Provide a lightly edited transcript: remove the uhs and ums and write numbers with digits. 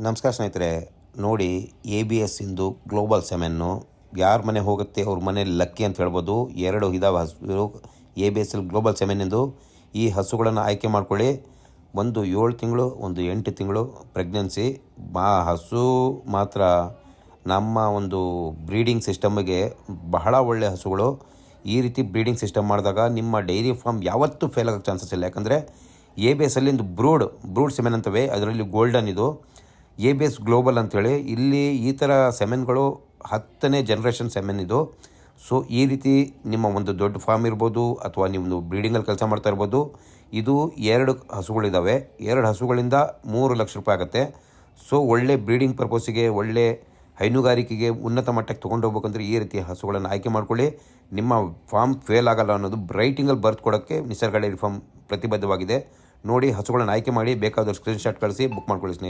ನಮಸ್ಕಾರ ಸ್ನೇಹಿತರೆ. ನೋಡಿ, ABS ಇಂದು ಗ್ಲೋಬಲ್ ಸೆಮೆನ್ನು ಯಾರ ಮನೆ ಹೋಗುತ್ತೆ ಅವ್ರ ಮನೆ ಲಕ್ಕಿ ಅಂತ ಹೇಳ್ಬೋದು. 2 ಇದಾವೆ ಹಸು ABS ಗ್ಲೋಬಲ್ ಸೆಮೆನ್ನಿಂದು. ಈ ಹಸುಗಳನ್ನು ಆಯ್ಕೆ ಮಾಡ್ಕೊಳ್ಳಿ. ಒಂದು 7 ತಿಂಗಳು, ಒಂದು 8 ತಿಂಗಳು ಪ್ರೆಗ್ನೆನ್ಸಿ. ಹಸು ಮಾತ್ರ ನಮ್ಮ ಒಂದು ಬ್ರೀಡಿಂಗ್ ಸಿಸ್ಟಮ್ಗೆ ಬಹಳ ಒಳ್ಳೆಯ ಹಸುಗಳು. ಈ ರೀತಿ ಬ್ರೀಡಿಂಗ್ ಸಿಸ್ಟಮ್ ಮಾಡಿದಾಗ ನಿಮ್ಮ ಡೈರಿ ಫಾರ್ಮ್ ಯಾವತ್ತೂ ಫೇಲ್ ಆಗೋಕ್ಕೆ ಚಾನ್ಸಸ್ ಇಲ್ಲ. ಯಾಕಂದರೆ ABS ಅಲ್ಲಿಂದು ಬ್ರೂಡ್ ಸೆಮೆನ್ ಅಂತವೆ, ಅದರಲ್ಲಿ ಗೋಲ್ಡನ್ ಇದು ABS ಗ್ಲೋಬಲ್ ಅಂಥೇಳಿ. ಇಲ್ಲಿ ಈ ಥರ ಸೆಮೆನ್ಗಳು 10ನೇ ಜನ್ರೇಷನ್ ಸೆಮೆನ್ ಇದು. ಸೊ ಈ ರೀತಿ ನಿಮ್ಮ ಒಂದು ದೊಡ್ಡ ಫಾರ್ಮ್ ಇರ್ಬೋದು ಅಥವಾ ನೀವು ಬ್ರೀಡಿಂಗಲ್ಲಿ ಕೆಲಸ ಮಾಡ್ತಾ ಇರ್ಬೋದು. ಇದು 2 ಹಸುಗಳಿದ್ದಾವೆ. 2 ಹಸುಗಳಿಂದ 3 ಲಕ್ಷ ರೂಪಾಯಿ ಆಗುತ್ತೆ. ಸೊ ಒಳ್ಳೆ ಬ್ರೀಡಿಂಗ್ ಪರ್ಪೋಸಿಗೆ, ಒಳ್ಳೆ ಹೈನುಗಾರಿಕೆಗೆ ಉನ್ನತ ಮಟ್ಟಕ್ಕೆ ತೊಗೊಂಡು ಹೋಗ್ಬೇಕಂದ್ರೆ ಈ ರೀತಿ ಹಸುಗಳನ್ನು ಆಯ್ಕೆ ಮಾಡ್ಕೊಳ್ಳಿ. ನಿಮ್ಮ ಫಾರ್ಮ್ ಫೇಲ್ ಆಗಲ್ಲ ಅನ್ನೋದು ರೈಟಿಂಗಲ್ಲಿ ಬರ್ದು ಕೊಡೋಕ್ಕೆ ನಿಸರ್ಗ ಡೈರಿ ಫಾರ್ಮ್ ಪ್ರತಿಬದ್ಧವಾಗಿದೆ. ನೋಡಿ, ಹಸುಗಳನ್ನು ಆಯ್ಕೆ ಮಾಡಿ. ಬೇಕಾದಷ್ಟು ಸ್ಕ್ರೀನ್ಶಾಟ್ ಕಳಿಸಿ ಬುಕ್ ಮಾಡ್ಕೊಳ್ಳಿ ಸ್ನೇಹಿತರೆ.